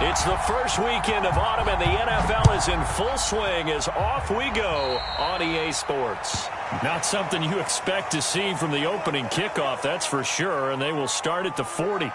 It's the first weekend of autumn, and the NFL is in full swing as off we go on EA Sports. Not something you expect to see from the opening kickoff, that's for sure, and they will start at the 40.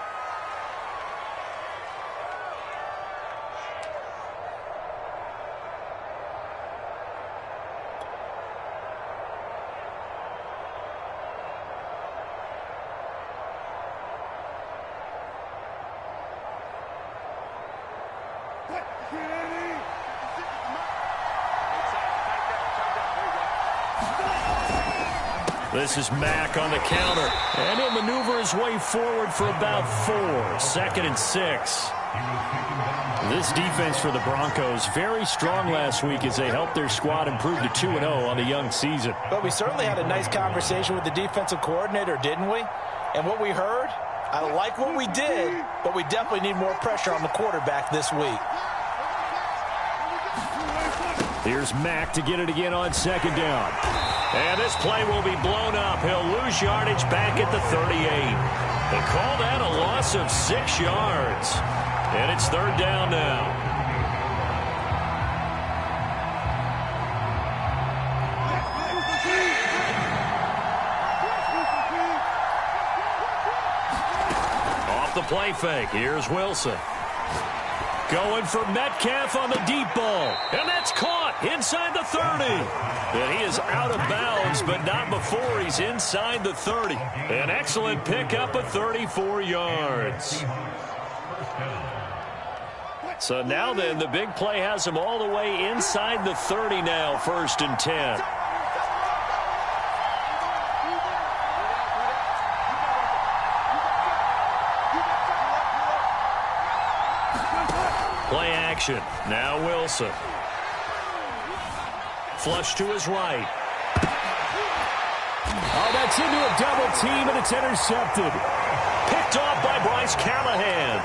This is Mack on the counter, and he'll maneuver his way forward for about 4. 2nd and 6. This defense for the Broncos, very strong last week as they helped their squad improve to 2-0 on the young season. But we certainly had a nice conversation with the defensive coordinator, didn't we? And what we heard, I like what we did, but we definitely need more pressure on the quarterback this week. Here's Mack to get it again on 2nd down. And this play will be blown up. He'll lose yardage back at the 38. They call that a loss of 6 yards. And it's 3rd down now. Off the play fake. Here's Wilson. Going for Metcalf on the deep ball. And that's caught inside the 30. And he is out of bounds, but not before he's inside the 30. An excellent pickup of 34 yards. So now then, the big play has him all the way inside the 30 now, 1st and 10. Play action. Now Wilson. Flush to his right. Oh, that's into a double team, and it's intercepted. Picked off by Bryce Callahan.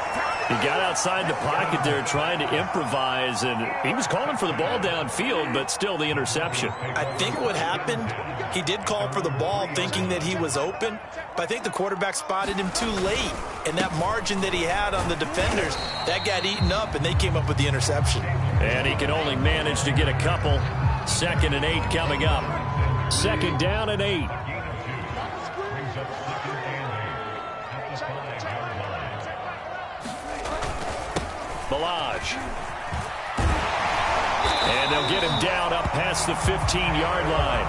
He got outside the pocket there trying to improvise, and he was calling for the ball downfield, but still the interception. I think what happened, he did call for the ball thinking that he was open, but I think the quarterback spotted him too late. And that margin that he had on the defenders, that got eaten up, and they came up with the interception. And he can only manage to get a couple. 2nd and 8 coming up. 2nd down and 8. Balaj. And they'll get him down up past the 15-yard line.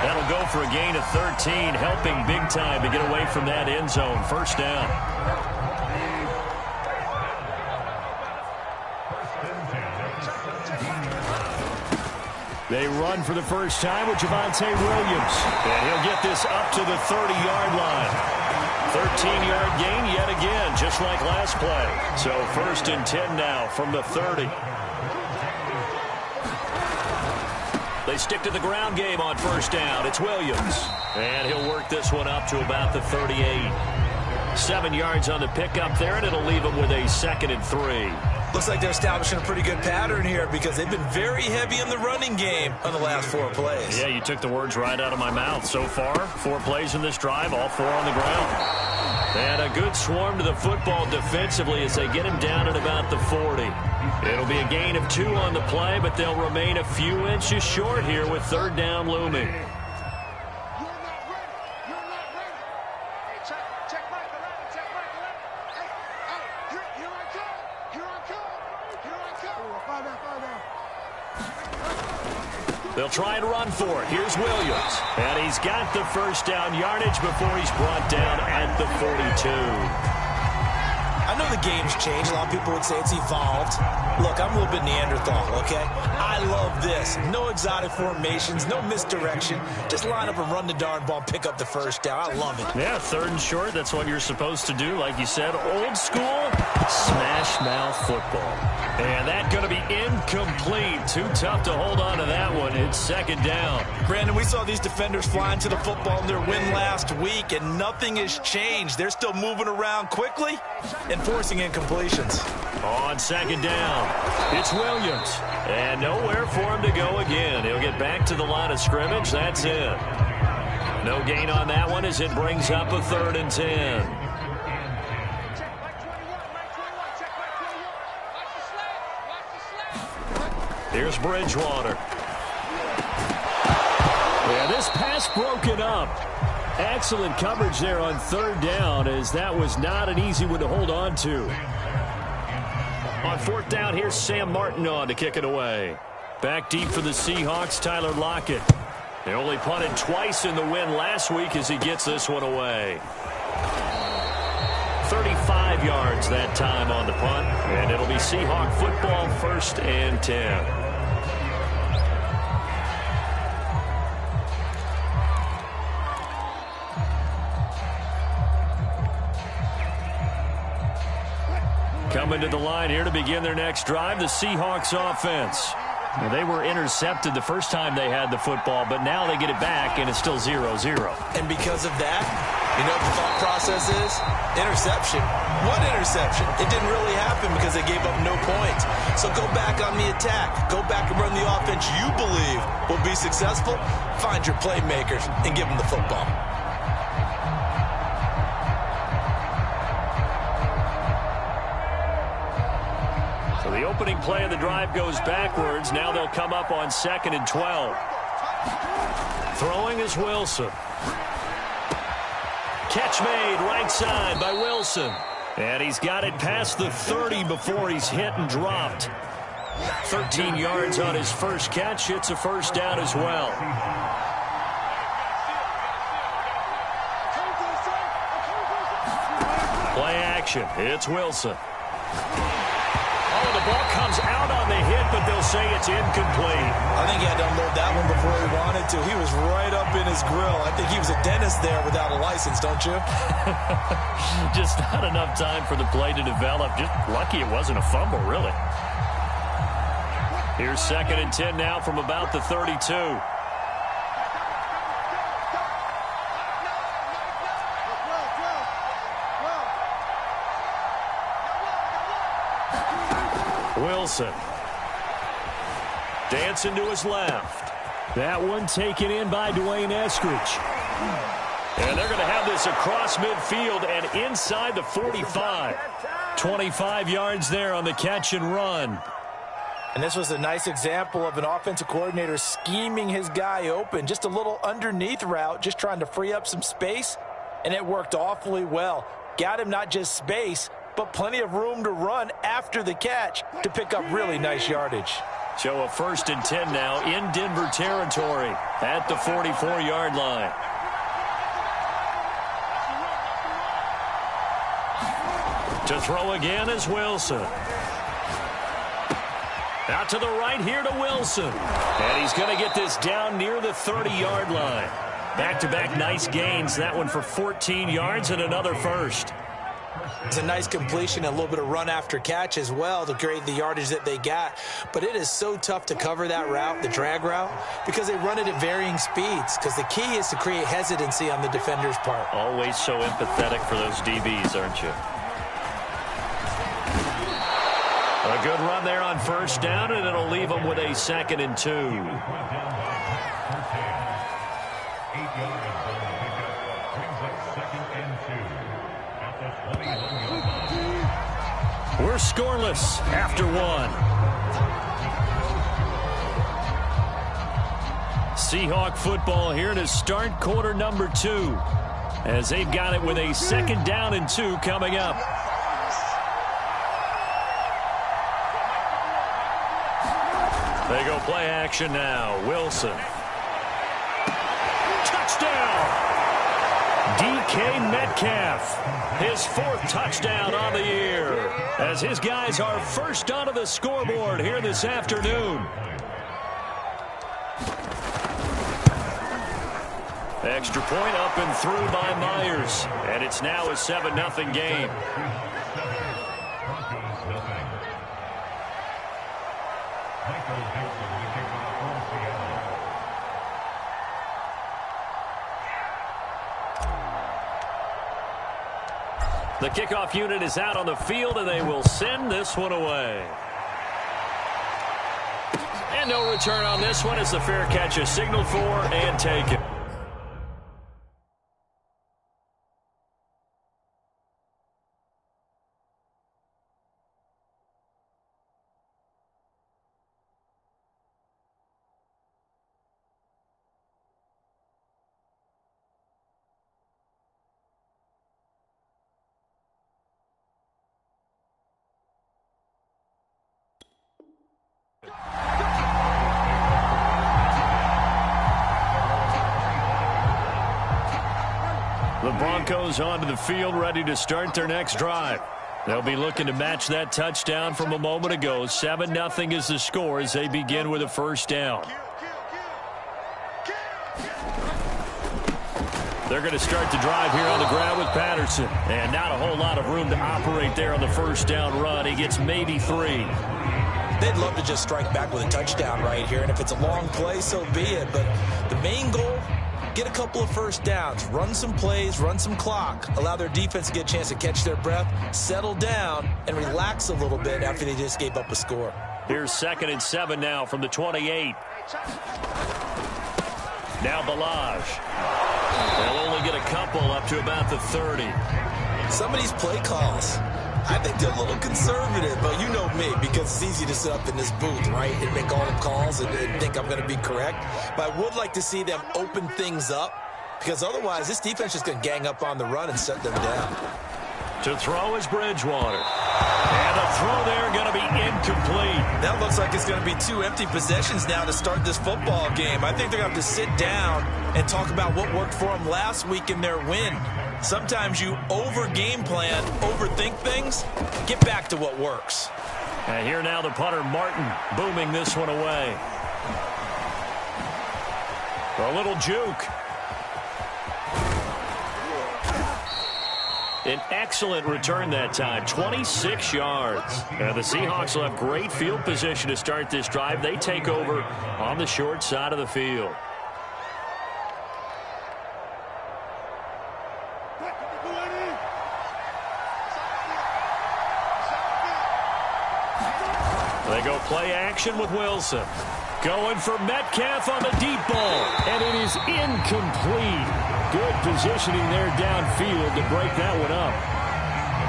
That'll go for a gain of 13, helping big time to get away from that end zone. 1st down. They run for the first time with Javonte Williams. And he'll get this up to the 30-yard line. 13-yard gain yet again, just like last play. So 1st and 10 now from the 30. They stick to the ground game on 1st down. It's Williams. And he'll work this one up to about the 38. 7 yards on the pickup there, and it'll leave him with a 2nd and 3. Looks like they're establishing a pretty good pattern here because they've been very heavy in the running game on the last 4 plays. Yeah, you took the words right out of my mouth. So far, 4 plays in this drive, all 4 on the ground. And a good swarm to the football defensively as they get him down at about the 40. It'll be a gain of 2 on the play, but they'll remain a few inches short here with 3rd down looming. They'll try and run for it. Here's Williams. And he's got the 1st down yardage before he's brought down at the 42. I know the game's changed. A lot of people would say it's evolved. Look, I'm a little bit Neanderthal, okay? I love this. No exotic formations, no misdirection. Just line up and run the darn ball and pick up the 1st down. I love it. Yeah, 3rd and short. That's what you're supposed to do. Like you said, old school, smash mouth football. And that's going to be incomplete. Too tough to hold on to that one. It's 2nd down. Brandon, we saw these defenders flying to the football in their win last week, and nothing has changed. They're still moving around quickly and forcing incompletions. On 2nd down, it's Williams. And nowhere for him to go again. He'll get back to the line of scrimmage. That's it. No gain on that one as it brings up a 3rd and 10. Here's Bridgewater. Yeah, this pass broken up. Excellent coverage there on third down, as that was not an easy one to hold on to. On fourth down, here's Sam Martin on to kick it away. Back deep for the Seahawks, Tyler Lockett. They only punted twice in the win last week as he gets this one away. 35 yards that time on the punt, and it'll be Seahawk football, 1st and 10. Coming to the line here to begin their next drive, the Seahawks offense. Well, they were intercepted the first time they had the football, but now they get it back, and it's still 0-0. And because of that, you know what the thought process is? Interception. One interception. It didn't really happen because they gave up no points. So go back on the attack. Go back and run the offense you believe will be successful. Find your playmakers and give them the football. The opening play of the drive goes backwards. Now they'll come up on 2nd and 12. Throwing is Wilson. Catch made right side by Wilson. And he's got it past the 30 before he's hit and dropped. 13 yards on his first catch. It's a first down as well. Play action. It's Wilson. The ball comes out on the hit, but they'll say it's incomplete. I think he had to unload that one before he wanted to. He was right up in his grill. I think he was a dentist there without a license, don't you? Just not enough time for the play to develop. Just lucky it wasn't a fumble, really. Here's 2nd and 10 now from about the 32. Wilson. Dancing to his left. That one taken in by Dwayne Eskridge. And they're going to have this across midfield and inside the 45. 25 yards there on the catch and run. And this was a nice example of an offensive coordinator scheming his guy open. Just a little underneath route, just trying to free up some space. And it worked awfully well. Got him not just space, but plenty of room to run after the catch to pick up really nice yardage. So a 1st and 10 now in Denver territory at the 44-yard line. To throw again is Wilson. Out to the right here to Wilson. And he's going to get this down near the 30-yard line. Back-to-back nice gains. That one for 14 yards and another first. It's a nice completion, a little bit of run after catch as well to create the yardage that they got. But it is so tough to cover that route, the drag route, because they run it at varying speeds. Because the key is to create hesitancy on the defender's part. Always so empathetic for those DBs, aren't you? A good run there on 1st down, and it'll leave them with a 2nd and 2. We're scoreless after 1. Seahawk football here to start quarter number 2, as they've got it with a 2nd down and 2 coming up. They go play action now. Wilson. Touchdown! DK Metcalf, his 4th touchdown on the year, as his guys are first onto the scoreboard here this afternoon. Extra point up and through by Myers, and it's now a 7-0 game. The kickoff unit is out on the field, and they will send this one away. And no return on this one as the fair catch is signaled for and taken. Broncos onto the field, ready to start their next drive. They'll be looking to match that touchdown from a moment ago. 7-0 is the score as they begin with a first down. They're going to start the drive here on the ground with Patterson. And not a whole lot of room to operate there on the first down run. He gets maybe 3. They'd love to just strike back with a touchdown right here. And if it's a long play, so be it. But the main goal, get a couple of first downs, run some plays, run some clock, allow their defense to get a chance to catch their breath, settle down, and relax a little bit after they just gave up a score. Here's 2nd and 7 now from the 28. Now Ballage. They'll only get a couple up to about the 30. Some of these play calls, I think they're a little conservative, but you know me, because it's easy to sit up in this booth, right, and make all the calls and think I'm going to be correct. But I would like to see them open things up, because otherwise this defense is going to gang up on the run and shut them down. To throw is Bridgewater. And a throw there going to be incomplete. That looks like it's going to be 2 empty possessions now to start this football game. I think they're going to have to sit down and talk about what worked for them last week in their win. Sometimes you over-game plan, overthink things. Get back to what works. And here now the punter, Martin, booming this one away. A little juke. An excellent return that time, 26 yards. The Seahawks will have great field position to start this drive. They take over on the short side of the field. They go play action with Wilson. Going for Metcalf on the deep ball. And it is incomplete. Good positioning there downfield to break that one up.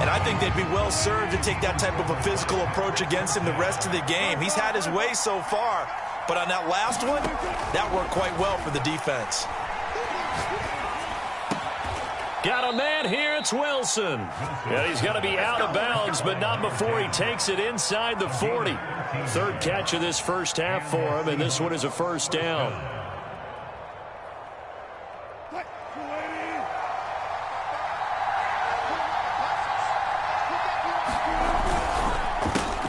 And I think they'd be well served to take that type of a physical approach against him the rest of the game. He's had his way so far, but on that last one, that worked quite well for the defense. Got a man here, it's Wilson. And he's going to be out of bounds, but not before he takes it inside the 40. 3rd catch of this first half for him, and this one is a first down.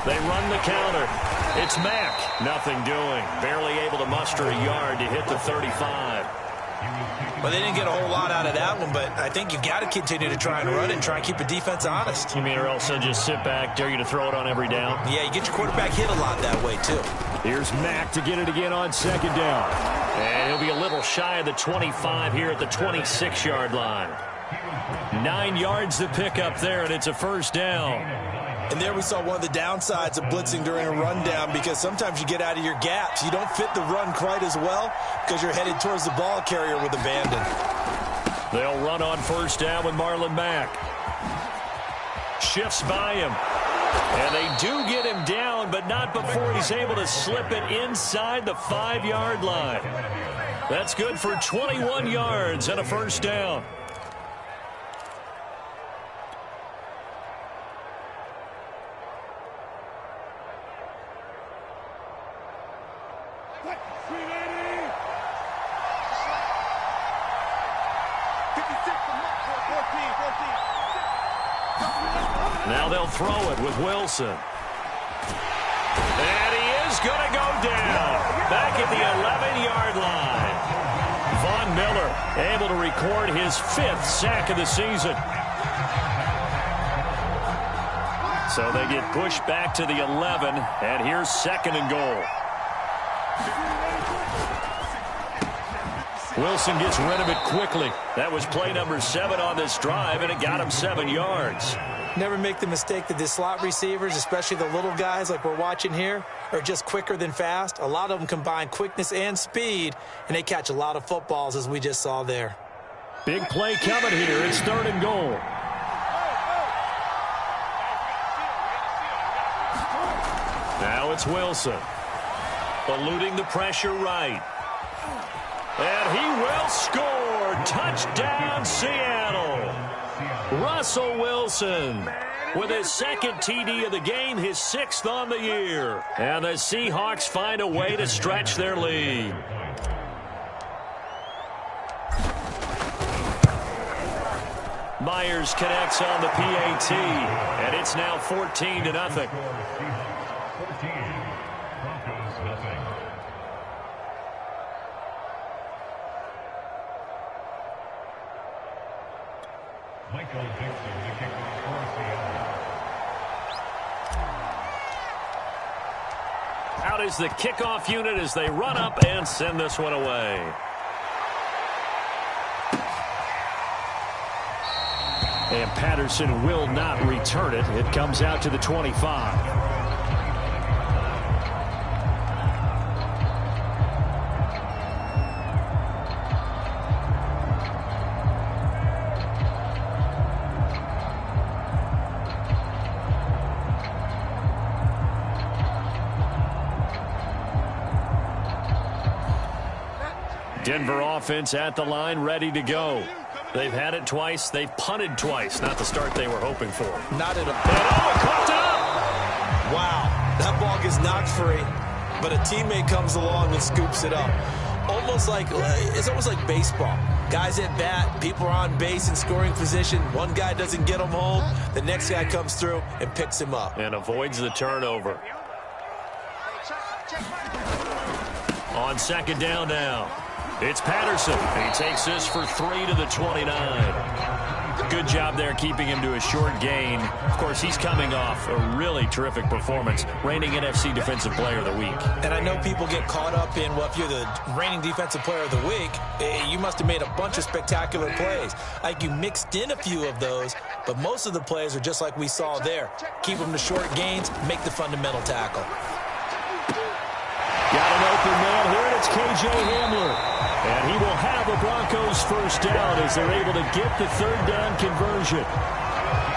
They run the counter. It's Mack. Nothing doing. Barely able to muster a yard to hit the 35. Well, they didn't get a whole lot out of that one, but I think you've got to continue to try and run it and try and keep the defense honest. You mean, or else they'll just sit back, dare you to throw it on every down? Yeah, you get your quarterback hit a lot that way, too. Here's Mack to get it again on 2nd down. And he'll be a little shy of the 25 here at the 26-yard line. 9 yards to pick up there, and it's a first down. And there we saw one of the downsides of blitzing during a rundown, because sometimes you get out of your gaps. You don't fit the run quite as well because you're headed towards the ball carrier with abandon. They'll run on first down with Marlon Mack. Shifts by him. And they do get him down, but not before he's able to slip it inside the 5-yard line. That's good for 21 yards and a first down. Now they'll throw it with Wilson. And he is going to go down. Back at the 11-yard line. Von Miller able to record his 5th sack of the season. So they get pushed back to the 11, and here's 2nd and goal. Wilson gets rid of it quickly. That was play number 7 on this drive, and it got him 7 yards. Never make the mistake that the slot receivers, especially the little guys like we're watching here, are just quicker than fast. A lot of them combine quickness and speed, and they catch a lot of footballs, as we just saw there. Big play coming here. It's 3rd and goal. Now it's Wilson. Eluding the pressure right. And he will score. Touchdown, Seattle. Russell Wilson with his 2nd TD of the game, his 6th on the year. And the Seahawks find a way to stretch their lead. Myers connects on the PAT, and it's now 14-0. Michael Dixon to kick off for Seattle. Out is the kickoff unit as they run up and send this one away. And Patterson will not return it. It comes out to the 25. Denver offense at the line, ready to go. They've had it twice. They've punted twice. Not the start they were hoping for. Not at a... And caught it up! Wow, that ball gets knocked free, but a teammate comes along and scoops it up. It's almost like baseball. Guys at bat, people are on base in scoring position. One guy doesn't get him home. The next guy comes through and picks him up. And avoids the turnover. On second down now. It's Patterson. He takes this for 3 to the 29. Good job there keeping him to a short gain. Of course, he's coming off a really terrific performance, reigning NFC Defensive Player of the Week. And I know people get caught up in, well, if you're the reigning Defensive Player of the Week, you must have made a bunch of spectacular plays. Like you mixed in a few of those, but most of the plays are just like we saw there. Keep them to short gains, make the fundamental tackle. Got an open man here, and it's K.J. Hamler. And he will have the Broncos first down as they're able to get the third down conversion.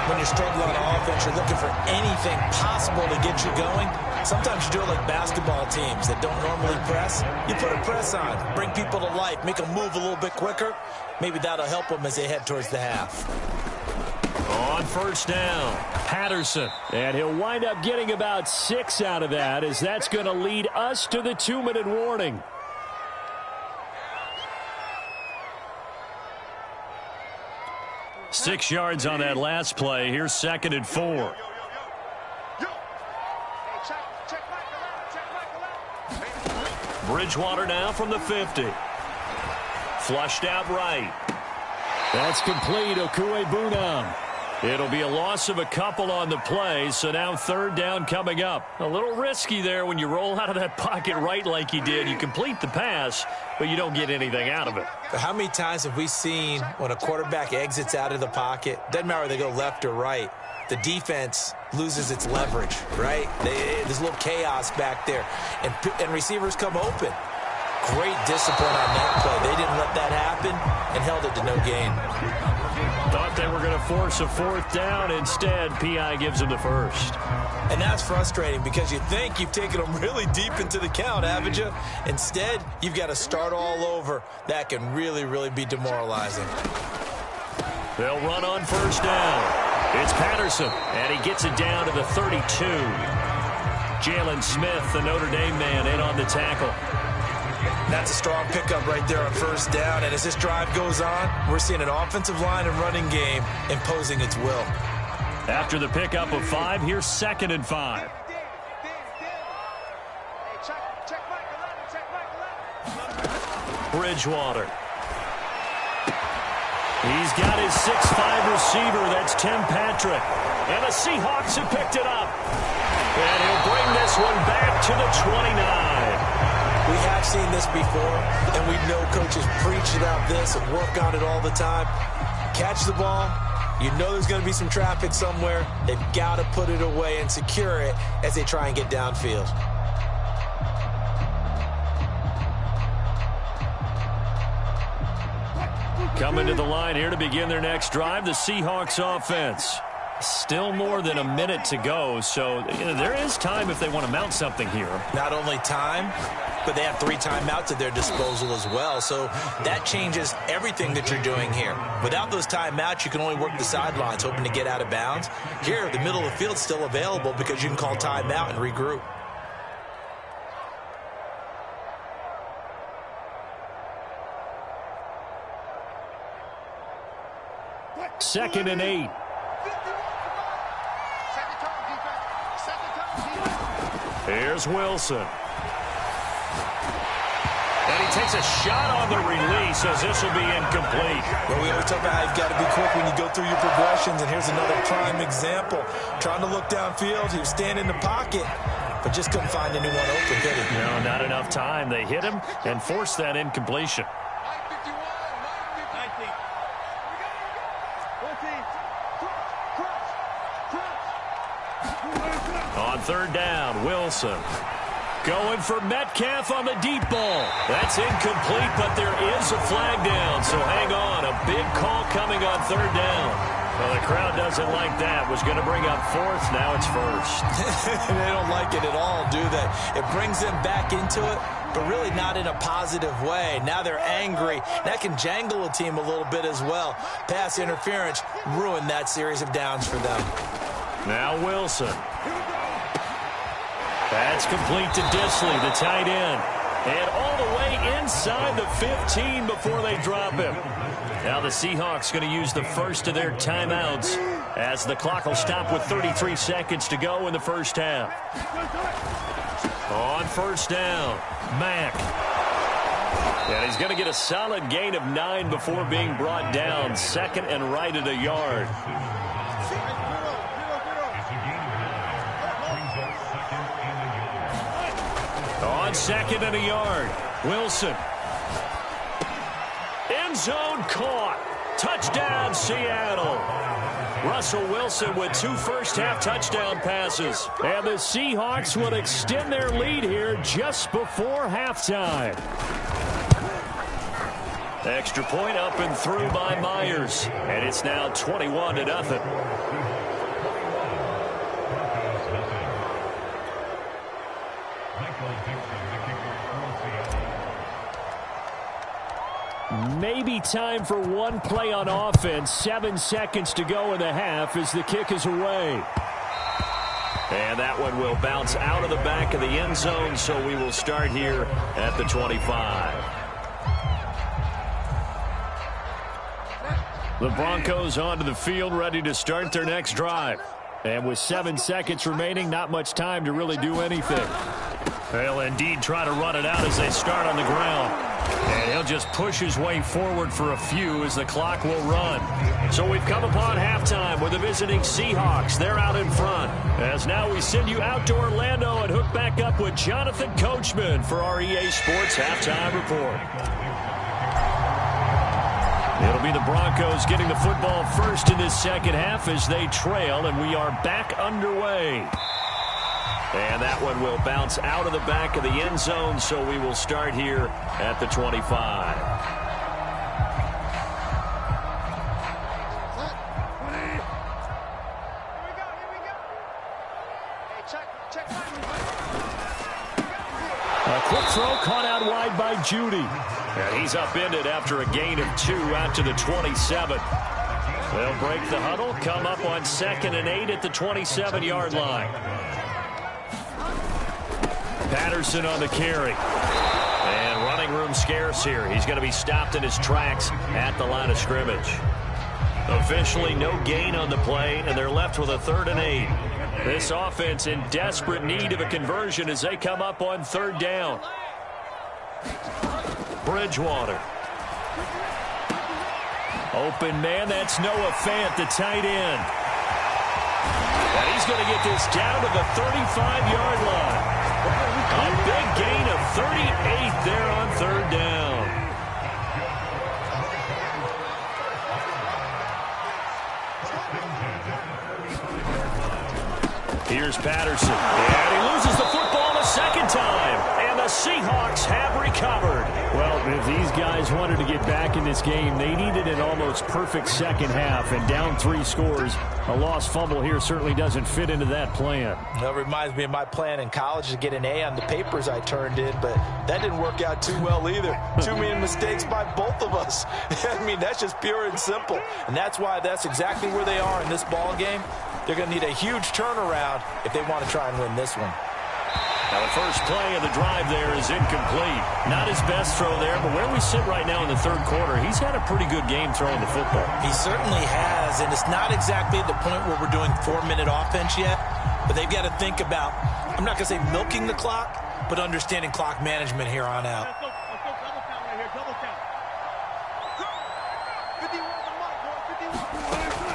When you're struggling on offense, you're looking for anything possible to get you going. Sometimes you do it like basketball teams that don't normally press. You put a press on, bring people to life, make them move a little bit quicker. Maybe that'll help them as they head towards the half. On first down, Patterson. And he'll wind up getting about 6 out of that, as that's going to lead us to the 2-minute warning. Six yards on that last play. Here's 2nd and 4. Bridgewater now from the 50. Flushed out right. That's complete. Okuegbunam. It'll be a loss of a couple on the play, so now third down coming up. A little risky there when you roll out of that pocket right like you did. You complete the pass, but you don't get anything out of it. How many times have we seen when a quarterback exits out of the pocket, doesn't matter whether they go left or right, the defense loses its leverage, right? There's a little chaos back there, and receivers come open. Great discipline on that play. They didn't let that happen and held it to no gain. Thought they were going to force a fourth down. Instead, P.I. gives them the first. And that's frustrating because you think you've taken them really deep into the count, haven't you? Instead, you've got to start all over. That can really, really be demoralizing. They'll run on first down. It's Patterson, and he gets it down to the 32. Jalen Smith, the Notre Dame man, in on the tackle. That's a strong pickup right there on first down. And as this drive goes on, we're seeing an offensive line and running game imposing its will. After the pickup of 5, here's 2nd and 5. Bridgewater. He's got his 6'5 receiver. That's Tim Patrick. And the Seahawks have picked it up. And he'll bring this one back to the 29. We have seen this before, and we know coaches preach about this and work on it all the time. Catch the ball. You know there's going to be some traffic somewhere. They've got to put it away and secure it as they try and get downfield. Coming to the line here to begin their next drive, the Seahawks offense. Still more than a minute to go, so there is time if they want to mount something here. Not only time, but they have 3 timeouts at their disposal as well, so that changes everything that you're doing here. Without those timeouts, you can only work the sidelines, hoping to get out of bounds. Here, the middle of the field's still available because you can call timeout and regroup. 2nd and 8. Here's Wilson. And he takes a shot on the release as this will be incomplete. Well, we always talk about how you've got to be quick when you go through your progressions, and here's another prime example. Trying to look downfield, he was standing in the pocket, but just couldn't find anyone open, did he? No, not enough time. They hit him and forced that incompletion. On 3rd down, Wilson. Going for Metcalf on the deep ball. That's incomplete, but there is a flag down, so hang on. A big call coming on 3rd down. Well, the crowd doesn't like that. Was going to bring up 4th. Now it's 1st. They don't like it at all, do they? It brings them back into it, but really not in a positive way. Now they're angry. That can jangle a team a little bit as well. Pass interference ruined that series of downs for them. Now Wilson. That's complete to Disley, the tight end. And all the way inside the 15 before they drop him. Now the Seahawks going to use the first of their timeouts as the clock will stop with 33 seconds to go in the first half. On 1st down, Mack. And he's going to get a solid gain of 9 before being brought down. 2nd and right at a yard. On 2nd and a yard, Wilson. End zone caught. Touchdown, Seattle. Russell Wilson with 2 first-half touchdown passes. And the Seahawks will extend their lead here just before halftime. Extra point up and through by Myers. And it's now 21-0. Maybe time for one play on offense. 7 seconds to go in the half as the kick is away. And that one will bounce out of the back of the end zone, so we will start here at the 25. The Broncos onto the field, ready to start their next drive. And with 7 seconds remaining, not much time to really do anything. They'll indeed try to run it out as they start on the ground. And he'll just push his way forward for a few as the clock will run. So we've come upon halftime with the visiting Seahawks. They're out in front. As now we send you out to Orlando and hook back up with Jonathan Coachman for our EA Sports Halftime Report. It'll be the Broncos getting the football first in this second half as they trail, and we are back underway. And that one will bounce out of the back of the end zone, so we will start here at the 25. A quick throw caught out wide by Judy. And he's upended after a gain of 2 out to the 27. They'll break the huddle, come up on 2nd and 8 at the 27-yard line. Patterson on the carry. And running room scarce here. He's going to be stopped in his tracks at the line of scrimmage. Officially no gain on the play, and they're left with a 3rd and 8. This offense in desperate need of a conversion as they come up on 3rd down. Bridgewater. Open man, that's Noah Fant, the tight end. And he's going to get this down to the 35-yard line. A big gain of 38 there on 3rd down. Here's Patterson. And he loses the football a second time. And the Seahawks have recovered. Well, if these guys wanted to get back in this game, they needed an almost perfect second half. And down 3 scores, a lost fumble here certainly doesn't fit into that plan. That reminds me of my plan in college to get an A on the papers I turned in, but that didn't work out too well either. Too many mistakes by both of us. I mean, that's just pure and simple. And that's why that's exactly where they are in this ball game. They're going to need a huge turnaround if they want to try and win this one. Now the first play of the drive there is incomplete. Not his best throw there, but where we sit right now in the third quarter, he's had a pretty good game throwing the football. He certainly has, and it's not exactly at the point where we're doing 4-minute offense yet, but they've got to think about, I'm not going to say milking the clock, but understanding clock management here on out.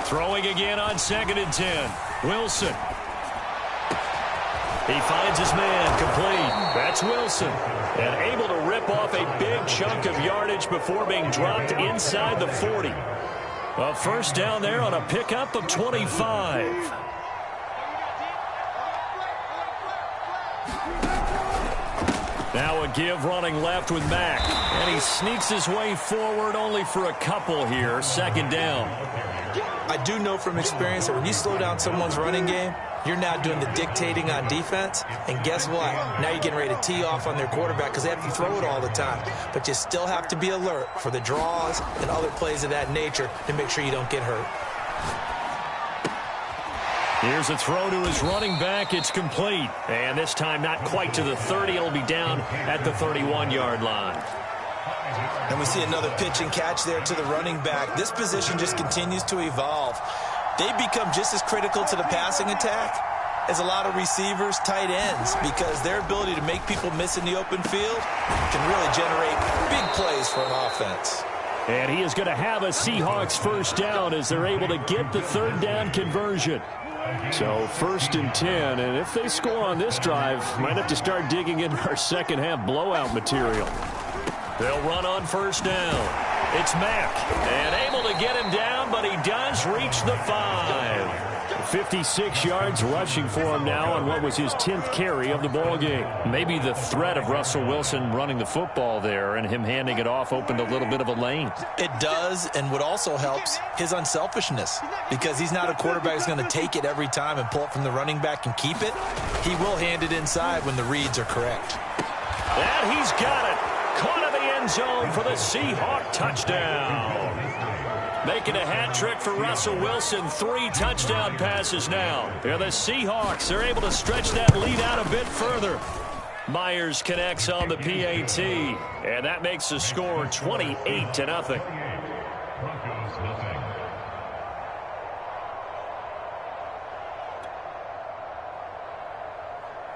Throwing again on 2nd and 10. Wilson. He finds his man, complete. That's Wilson. And able to rip off a big chunk of yardage before being dropped inside the 40. A first down there on a pickup of 25. Now a give running left with Mack. And he sneaks his way forward only for a couple here. 2nd down. I do know from experience that when you slow down someone's running game, you're now doing the dictating on defense. And guess what? Now you're getting ready to tee off on their quarterback because they have to throw it all the time. But you still have to be alert for the draws and other plays of that nature to make sure you don't get hurt. Here's a throw to his running back. It's complete. And this time not quite to the 30. It'll be down at the 31-yard line. And we see another pitch and catch there to the running back. This position just continues to evolve. They become just as critical to the passing attack as a lot of receivers, tight ends, because their ability to make people miss in the open field can really generate big plays for an offense. And he is going to have a Seahawks first down as they're able to get the 3rd down conversion. So 1st and 10, and if they score on this drive, might have to start digging in our second half blowout material. They'll run on 1st down. It's Mack, and able to get him down, but he does reach the 5. 56 yards rushing for him now on what was his 10th carry of the ball game. Maybe the threat of Russell Wilson running the football there and him handing it off opened a little bit of a lane. It does, and what also helps, his unselfishness, because he's not a quarterback who's going to take it every time and pull it from the running back and keep it. He will hand it inside when the reads are correct. And he's got it. Caught in the end zone for the Seahawk touchdown. Making a hat trick for Russell Wilson. 3 touchdown passes now. And the Seahawks are able to stretch that lead out a bit further. Myers connects on the PAT. And that makes the score 28-0. Broncos, nothing.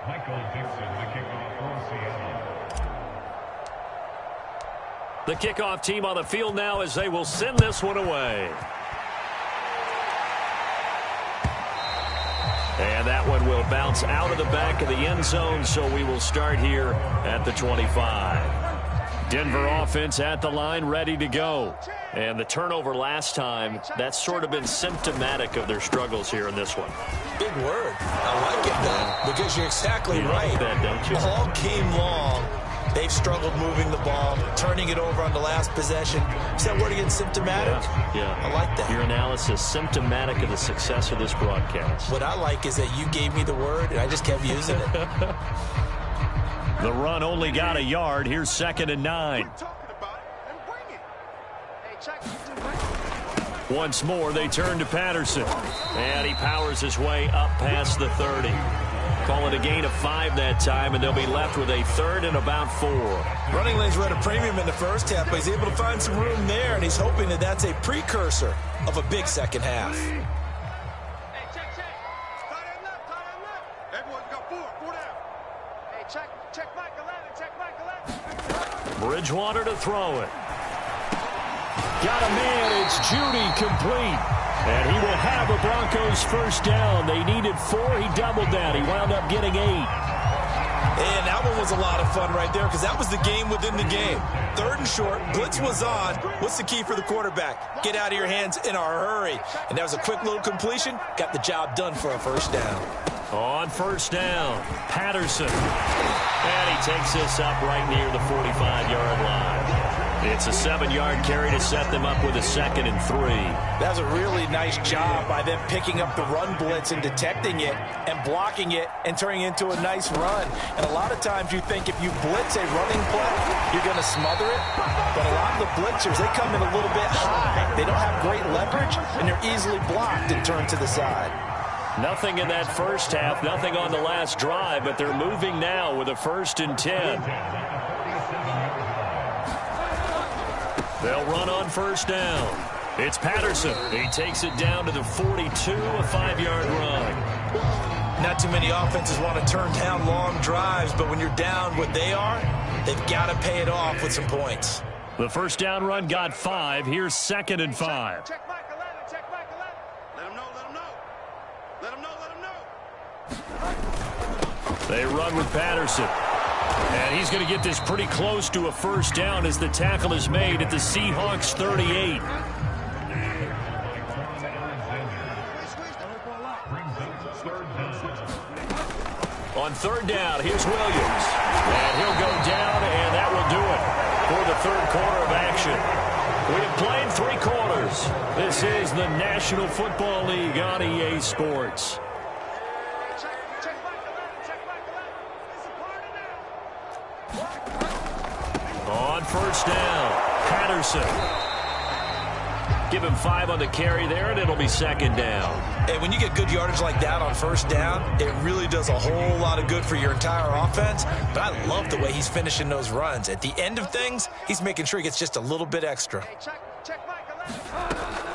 Michael Dixon, the kickoff for Seattle. The kickoff team on the field now as they will send this one away. And that one will bounce out of the back of the end zone, so we will start here at the 25. Denver offense at the line, ready to go. And the turnover last time, that's sort of been symptomatic of their struggles here in this one. Big word. I like it, though, because you're exactly right. Like that, don't you? All game long, they've struggled moving the ball, turning it over on the last possession. Is that word again, symptomatic? Yeah. I like that. Your analysis, symptomatic of the success of this broadcast. What I like is that you gave me the word, and I just kept using it. The run only got a yard. Here's 2nd and 9. Once more, they turn to Patterson. And he powers his way up past the 30. Call it a gain of 5 that time, and they'll be left with a 3rd and about 4. Running lanes were at a premium in the first half, but he's able to find some room there, and he's hoping that that's a precursor of a big second half. Bridgewater to throw it. Got a man. It's Judy, complete. And he will have a Broncos first down. They needed 4. He doubled that. He wound up getting 8. And that one was a lot of fun right there because that was the game within the game. 3rd and short. Blitz was on. What's the key for the quarterback? Get out of your hands in a hurry. And that was a quick little completion. Got the job done for a first down. On first down, Patterson. And he takes this up right near the 45-yard line. It's a 7-yard carry to set them up with a 2nd and 3. That was a really nice job by them picking up the run blitz and detecting it and blocking it and turning it into a nice run. And a lot of times you think if you blitz a running play, you're going to smother it. But a lot of the blitzers, they come in a little bit high. They don't have great leverage, and they're easily blocked and turned to the side. Nothing in that first half, nothing on the last drive, but they're moving now with a 1st and 10. They'll run on 1st down. It's Patterson. He takes it down to the 42, a 5-yard run. Not too many offenses want to turn down long drives, but when you're down what they are, they've got to pay it off with some points. The 1st down run got 5. Here's 2nd and 5. Check back 11, check back 11. Let him know, let him know. Let him know, let him know. They run with Patterson. And he's going to get this pretty close to a 1st down as the tackle is made at the Seahawks 38. On 3rd down, here's Williams. And he'll go down, and that will do it for the 3rd quarter of action. We have played 3 quarters. This is the National Football League on EA Sports. On 1st down, Patterson. Give him 5 on the carry there, and it'll be 2nd down. And when you get good yardage like that on 1st down, it really does a whole lot of good for your entire offense. But I love the way he's finishing those runs. At the end of things, he's making sure he gets just a little bit extra.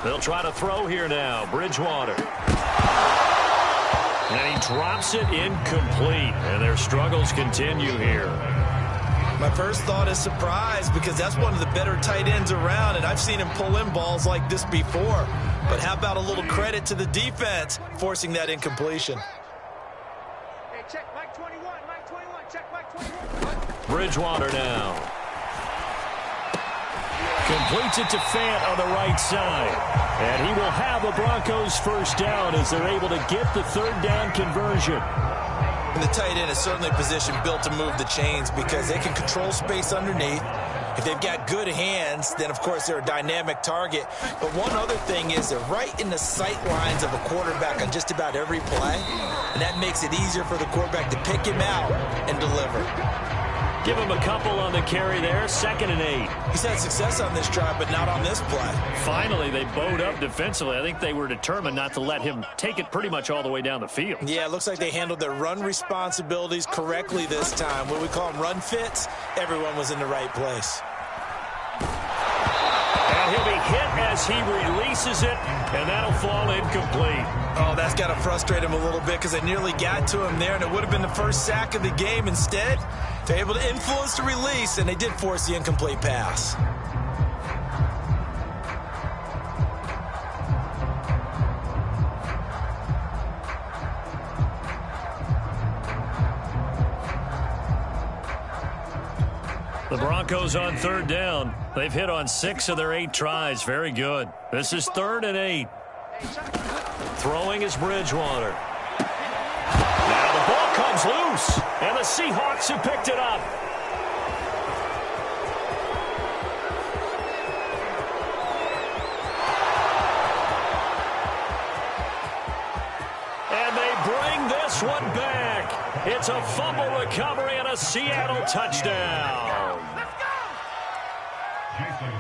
They'll try to throw here now. Bridgewater. And he drops it incomplete. And their struggles continue here. My first thought is surprise because that's one of the better tight ends around, and I've seen him pull in balls like this before. But how about a little credit to the defense forcing that incompletion? Hey, check Mike 21, Mike 21, check Mike 21. Bridgewater now. Completes it to Fant on the right side. And he will have the Broncos 1st down as they're able to get the 3rd down conversion. And the tight end is certainly a position built to move the chains because they can control space underneath. If they've got good hands, then, of course, they're a dynamic target. But one other thing is they're right in the sight lines of a quarterback on just about every play, and that makes it easier for the quarterback to pick him out and deliver. Give him a couple on the carry there. 2nd and 8. He's had success on this drive, but not on this play. Finally, they bowed up defensively. I think they were determined not to let him take it pretty much all the way down the field. Yeah, it looks like they handled their run responsibilities correctly this time. What we call them run fits, everyone was in the right place. And he'll be hit as he releases it, and that'll fall incomplete. Oh, that's got to frustrate him a little bit because they nearly got to him there, and it would have been the first sack of the game. Instead, they're able to influence the release, and they did force the incomplete pass. The Broncos on 3rd down. They've hit on 6 of their 8 tries. Very good. This is 3rd and 8. Throwing is Bridgewater. Now the ball comes loose, and the Seahawks have picked it up. And they bring this one back. It's a fumble recovery and a Seattle touchdown.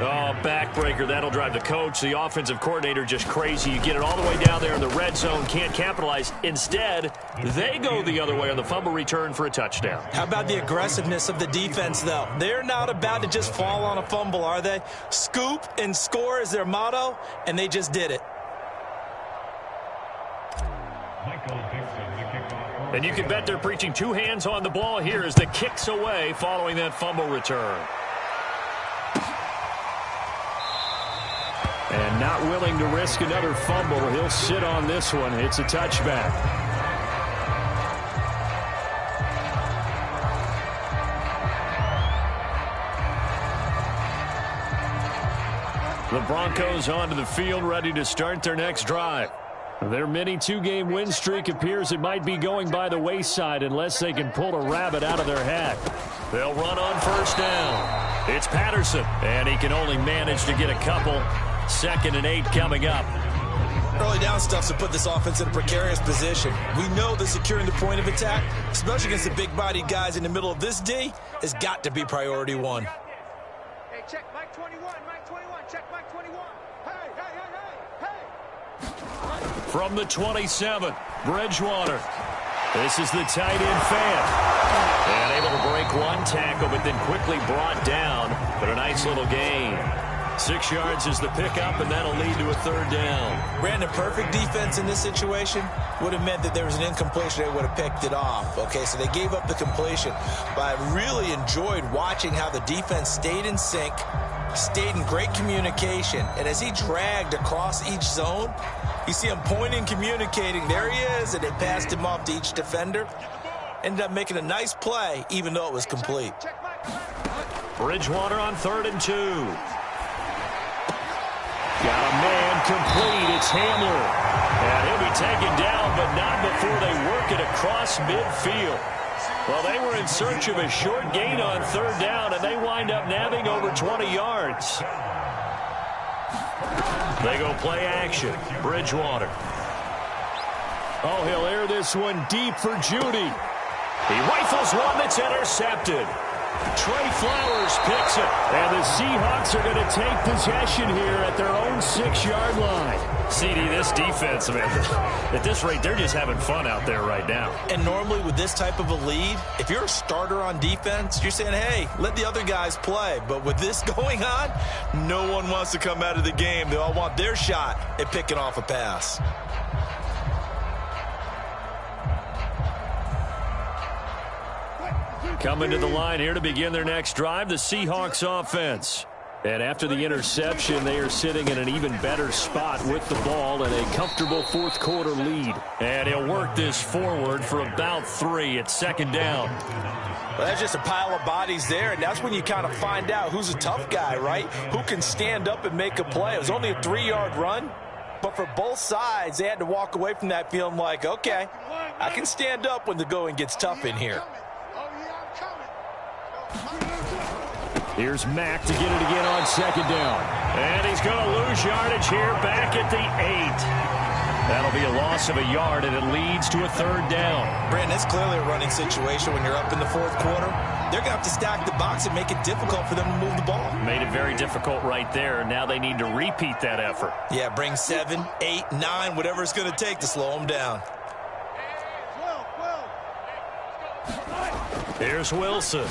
Oh, backbreaker. That'll drive the coach, the offensive coordinator, just crazy. You get it all the way down there in the red zone, can't capitalize. Instead, they go the other way on the fumble return for a touchdown. How about the aggressiveness of the defense, though? They're not about to just fall on a fumble, are they? Scoop and score is their motto, and they just did it. And you can bet they're preaching 2 hands on the ball here as the kick's away following that fumble return. And not willing to risk another fumble, he'll sit on this one. It's a touchback. The Broncos onto the field, ready to start their next drive. Their mini 2-game win streak appears it might be going by the wayside unless they can pull a rabbit out of their hat. They'll run on 1st down. It's Patterson, and he can only manage to get a couple. 2nd and 8 coming up. Early down stuff's to put this offense in a precarious position. We know that securing the point of attack, especially against the big-bodied guys in the middle of this D, has got to be priority 1. Hey, check Mike 21, Mike 21, check Mike 21. Hey, hey, hey, hey, hey. From the 27, Bridgewater. This is the tight end Fant. And able to break one tackle, but then quickly brought down. But a nice little gain. 6 yards is the pickup, and that'll lead to a third down. Brandon, perfect defense in this situation would have meant that there was an incompletion. They would have picked it off. Okay, so they gave up the completion. But I really enjoyed watching how the defense stayed in sync, stayed in great communication. And as he dragged across each zone, you see him pointing, communicating. There he is, and they passed him off to each defender. Ended up making a nice play, even though it was complete. Bridgewater on 3rd and 2. Got a man complete. It's Hamler. And he'll be taken down, but not before they work it across midfield. Well, they were in search of a short gain on 3rd down, and they wind up nabbing over 20 yards. They go play action. Bridgewater. Oh, he'll air this one deep for Judy. He rifles one that's intercepted. Trey Flowers picks it. And the Seahawks are going to take possession here at their own 6-yard line. CD, this defense, man, at this rate, they're just having fun out there right now. And normally with this type of a lead, if you're a starter on defense, you're saying, hey, let the other guys play. But with this going on, no one wants to come out of the game. They all want their shot at picking off a pass. Coming to the line here to begin their next drive, the Seahawks offense. And after the interception, they are sitting in an even better spot with the ball and a comfortable fourth-quarter lead. And he'll work this forward for about 3 at 2nd down. Well, that's just a pile of bodies there, and that's when you kind of find out who's a tough guy, right? Who can stand up and make a play. It was only a 3-yard run, but for both sides, they had to walk away from that feeling like, okay, I can stand up when the going gets tough in here. Here's Mack to get it again on 2nd down. And he's going to lose yardage here back at the 8. That'll be a loss of a yard, and it leads to a 3rd down. Brandon, it's clearly a running situation when you're up in the 4th quarter. They're going to have to stack the box and make it difficult for them to move the ball. Made it very difficult right there. Now they need to repeat that effort. Yeah, bring 7, 8, 9, whatever it's going to take to slow them down. Here's Wilson.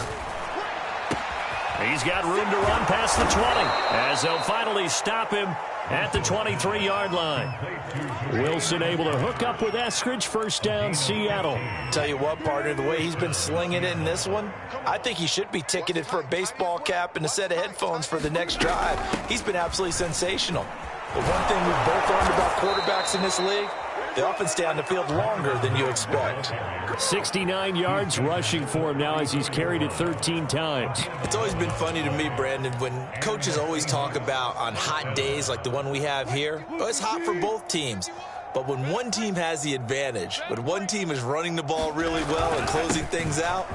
He's got room to run past the 20 as they'll finally stop him at the 23-yard line. Wilson able to hook up with Eskridge. 1st down, Seattle. Tell you what, partner, the way he's been slinging it in this one, I think he should be ticketed for a baseball cap and a set of headphones for the next drive. He's been absolutely sensational. But one thing we've both learned about quarterbacks in this league, they often stay on the field longer than you expect. 69 yards rushing for him now as he's carried it 13 times. It's always been funny to me, Brandon, when coaches always talk about on hot days like the one we have here. Well, it's hot for both teams. But when one team has the advantage, when one team is running the ball really well and closing things out,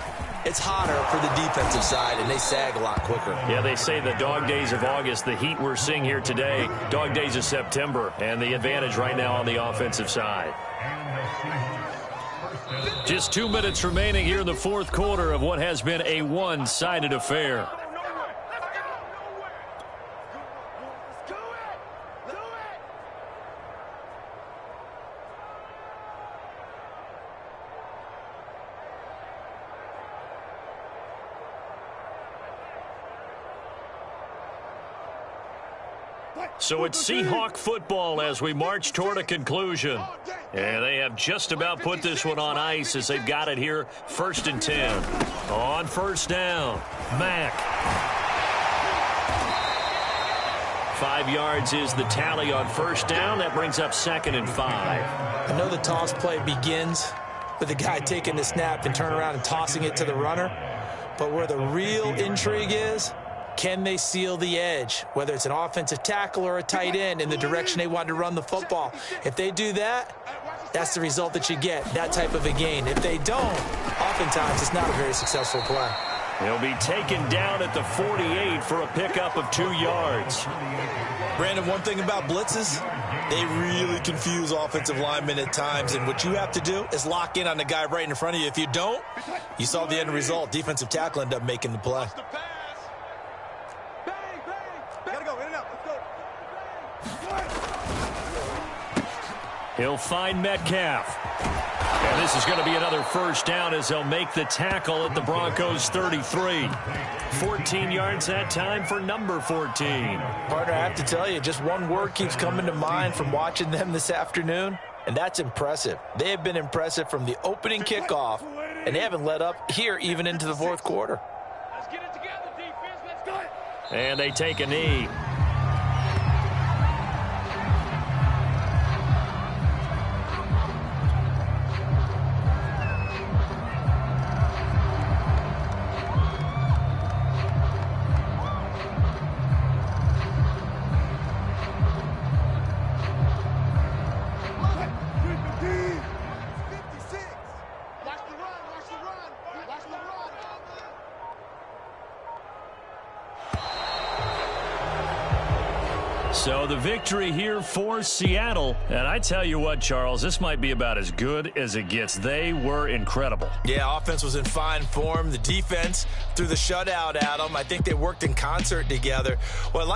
it's hotter for the defensive side, and they sag a lot quicker. Yeah, they say the dog days of August, the heat we're seeing here today, dog days of September, and the advantage right now on the offensive side. Just 2 minutes remaining here in the 4th quarter of what has been a one-sided affair. So it's Seahawk football as we march toward a conclusion. And they have just about put this one on ice as they've got it here 1st and 10. On 1st down, Mack. 5 yards is the tally on 1st down. That brings up 2nd and 5. I know the toss play begins with the guy taking the snap and turning around and tossing it to the runner. But where the real intrigue is, can they seal the edge, whether it's an offensive tackle or a tight end, in the direction they want to run the football? If they do that, that's the result that you get, that type of a gain. If they don't, oftentimes it's not a very successful play. He'll be taken down at the 48 for a pickup of 2 yards. Brandon, one thing about blitzes, they really confuse offensive linemen at times, and what you have to do is lock in on the guy right in front of you. If you don't, you saw the end result. Defensive tackle ended up making the play. He'll find Metcalf. And this is going to be another first down as they'll make the tackle at the Broncos' 33. 14 yards that time for number 14. Partner, I have to tell you, just one word keeps coming to mind from watching them this afternoon, and that's impressive. They have been impressive from the opening kickoff, and they haven't let up here even into the fourth quarter. Let's get it together, defense. Let's go. And they take a knee. So the victory here for Seattle. And I tell you what, Charles, this might be about as good as it gets. They were incredible. Yeah, offense was in fine form. The defense threw the shutout at them. I think they worked in concert together. What I like